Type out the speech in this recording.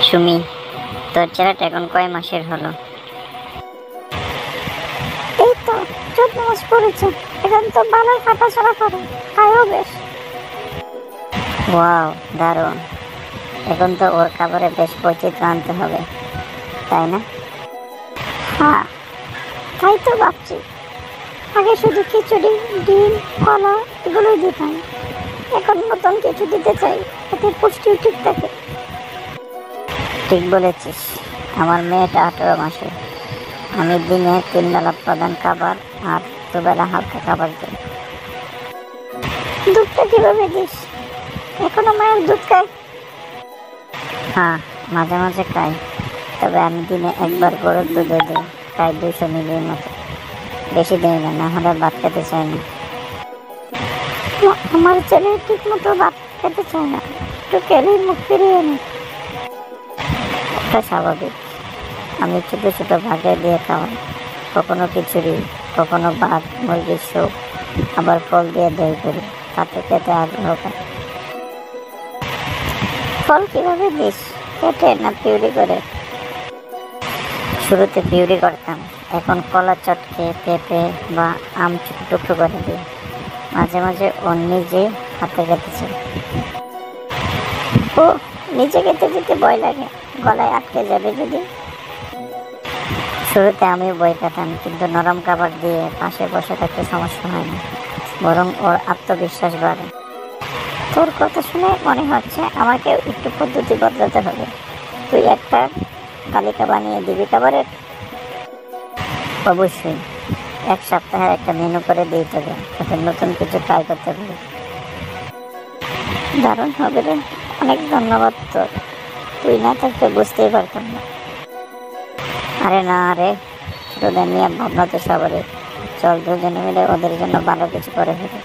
সুমি, তোর ছেলেটা এখন কয় মাসের হলো? এই তো 14 মাস পড়েছে। এখন তো ভালো হাঁটাচলা করে, খায়ও বেশ। ওয়াও, দারুণ। এখন তো ওর খাবারে বেশ বৈচিত্র্য আনতে হবে, তাই না? হ্যাঁ, তাই তো ভাবছি। আগে শুধু খিচুড়ি, ডিম, কলা এগুলোই দিতাম। এখন নতুন কিছু দিতে চাই, এতে পুষ্টিও ঠিক থাকে। ঠিক বলেছিস। আমার মেয়েটা 18 মাসে। আমি দিনে 3 বেলা প্রধান খাবার আর 2 বেলা হালকা খাবার দিই। দুধটা কিভাবে দিস? এখনো মায়ের দুধ খায়? হ্যাঁ, মাঝে মাঝে খাই। তবে আমি দিনে একবার গরুর দুধও দিই, প্রায় 200 মিলির মতো। বেশি দিই না, না হলে ভাত খেতে চাই না। আমার ছেলে ঠিক মতো ভাত খেতে চায় না, একটু খেলেই মুখ ফিরিয়ে নে। এটা স্বাভাবিক। আমি ছোট ছোট ভাগে দিয়ে খাওয়াই। কখনো খিচুড়ি, কখনো ভাত, মুরগির স্যুপ, আবার ফল দিয়ে দই করি। তাতে খেতে আগ্রহ পায়। ফল কিভাবে দিস? কেটে না পিউরি করে? শুরুতে পিউরি করতাম, এখন কলা চটকে, পেঁপে বা আম ছোট টুকরো করে দিই। মাঝে মাঝে ও নিজে হাতে খেতে চায়। ও নিচে খেতে দিতে ভয় লাগে, গলায় আটকে যাবে যদি। শুরুতে আমি বই পেতাম, কিন্তু নরম খাবার দিয়ে পাশে বসে থাকতে সমস্যা হয় না, বরং ওর আত্মবিশ্বাস বাড়ে। তোর কথা শুনে মনে হচ্ছে আমাকে একটু পদ্ধতি বদলাতে হবে। তুই একটা তালিকা বানিয়ে দিবি খাবারের? অবশ্যই। 1 সপ্তাহের একটা মেনু করে দিই তোকে, যাতে নতুন কিছু ট্রাই করতে পারি। দারুণ হবে রে, অনেক ধন্যবাদ তোর। তুই না থাকতে বুঝতেই পারতাম না। আরে না রে, ছোটদের নিয়ে ভাবনা তো সবারই। চল দুজনে মিলে ওদের জন্য ভালো কিছু করে ফেলি।